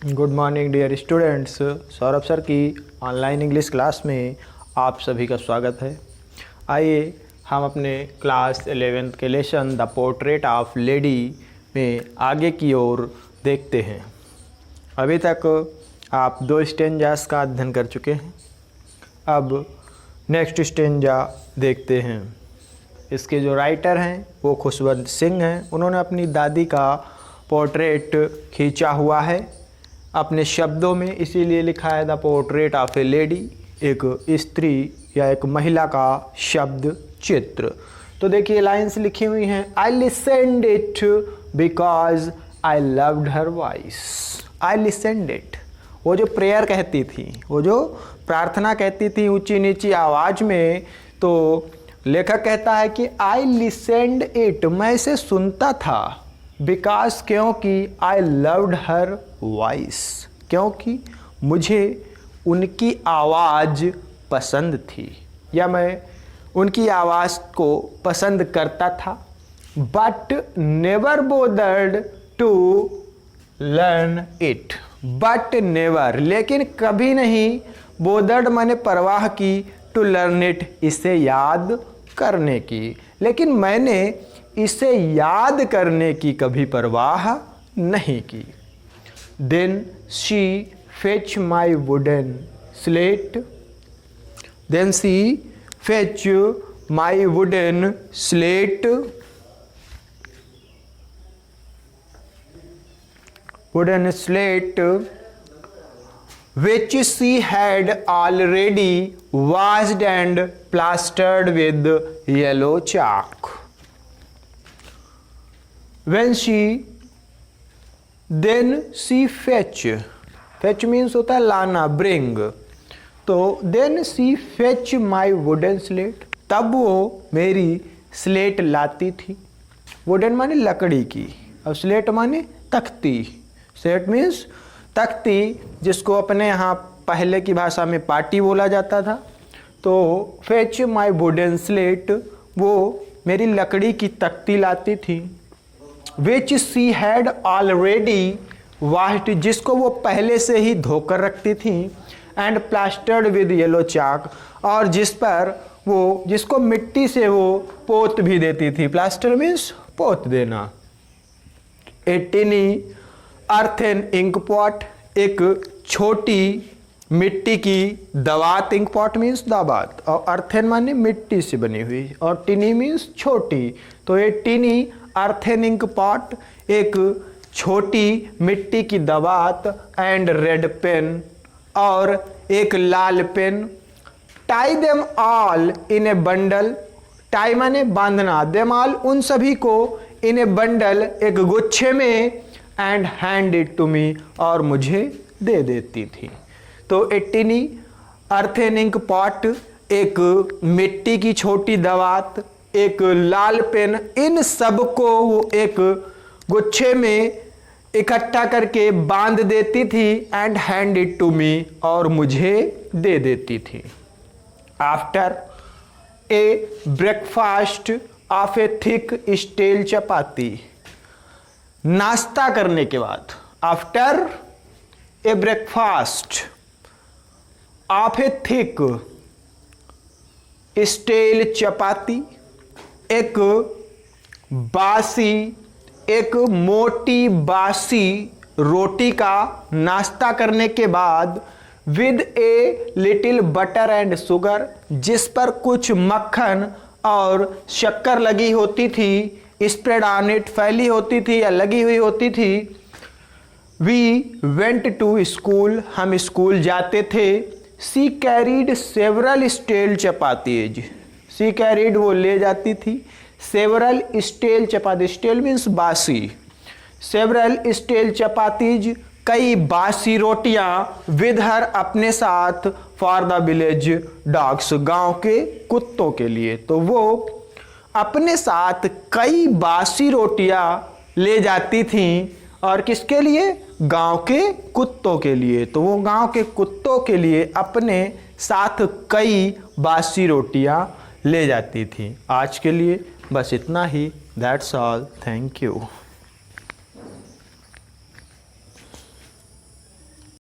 Good morning dear students. Saurabh sir की online English class में आप सभी का स्वागत है। आइए हम अपने क्लास 11th के lesson the portrait of lady में आगे की ओर देखते हैं। अभी तक आप 2 स्टेंजास का अध्ययन कर चुके हैं। अब नेक्स्ट स्टेंजा देखते हैं। इसके जो राइटर हैं वो खुशवंत सिंह हैं। उन्होंने अपनी दादी का पोर्ट्रेट खींचा हुआ है अपने शब्दों में, इसीलिए लिखा है the portrait of A lady, एक स्त्री या एक महिला का शब्द चित्र। तो देखिए लाइन्स लिखी हुई हैं। I listened it because I loved her voice. I listened it, वो जो प्रेयर कहती थी, वो जो प्रार्थना कहती थी ऊंची नीची आवाज़ में, तो लेखक कहता है कि आई लिसन्ड इट, मैं इसे सुनता था। बिकॉज, क्योंकि आई लव्ड हर वॉइस, क्योंकि मुझे उनकी आवाज़ पसंद थी या मैं उनकी आवाज़ को पसंद करता था। But never bothered to learn it. But never, लेकिन कभी नहीं, बोदर्ड मैंने परवाह की, टू लर्न इट, इसे याद करने की, लेकिन मैंने इसे याद करने की कभी परवाह नहीं की। Then she fetch my wooden slate. Then she fetch my wooden slate. Wooden slate which she had already washed and plastered with yellow chalk. When she fetch means होता है लाना, bring। तो then she fetch my wooden slate, तब वो मेरी slate लाती थी। Wooden माने लकड़ी की, और स्लेट माने तख्ती। स्लेट मीन्स तख्ती, जिसको अपने यहाँ पहले की भाषा में पाटी बोला जाता था। तो फेच माई वुडन स्लेट, वो मेरी लकड़ी की तख्ती लाती थी। विच सी हैड ऑलरेडी वाश्ड, जिसको वो पहले से ही धोकर रखती थी। एंड प्लास्टर्ड विद येलो चाक, और जिसको मिट्टी से वो पोत भी देती थी। प्लास्टर मीन्स पोत देना। ए टिनी अर्थन इंक पॉट, एक छोटी मिट्टी की दवात। इंक पॉट मीन्स दाबात, और अर्थन माने मिट्टी से बनी हुई, और टिनी मीन्स छोटी। तो ये टिनी अर्थन इंक पॉट, एक छोटी मिट्टी की दवात। एंड रेड पेन, और एक लाल pen. Tie them all in a bundle. Tie माने बांधना, देम ऑल उन सभी को, इन ए बंडल एक गुच्छे में। And hand it to me, और मुझे दे देती थी। तो a tiny earthen ink pot, एक मिट्टी की छोटी दवात, एक लाल पेन, इन सब को वो एक गुच्छे में इकट्ठा करके बांध देती थी। And hand it to me, और मुझे दे देती थी। After a breakfast of a thick stale chapati, नाश्ता करने के बाद। After a breakfast of a thick stale chapati, एक मोटी बासी रोटी का नाश्ता करने के बाद। With a little butter and sugar, जिस पर कुछ मक्खन और शक्कर लगी होती थी। स्प्रेड ऑन इट, फैली होती थी या लगी हुई होती थी। वी वेंट टू स्कूल, हम स्कूल जाते थे। सी कैरीड सेवरल स्टील चपातीज, सी कैरीड वो ले जाती थी। सेवरल स्टील चपाती, स्टील मीन्स बासी। सेवरल स्टील चपातीज, कई बासी रोटियां। विद हर, अपने साथ। फॉर द विलेज डॉग्स, गांव के कुत्तों के लिए। तो वो अपने साथ कई बासी रोटियां ले जाती थीं, और किसके लिए? गांव के कुत्तों के लिए। तो वो गांव के कुत्तों के लिए अपने साथ कई बासी रोटियां ले जाती थी। आज के लिए बस इतना ही। That's all, thank you.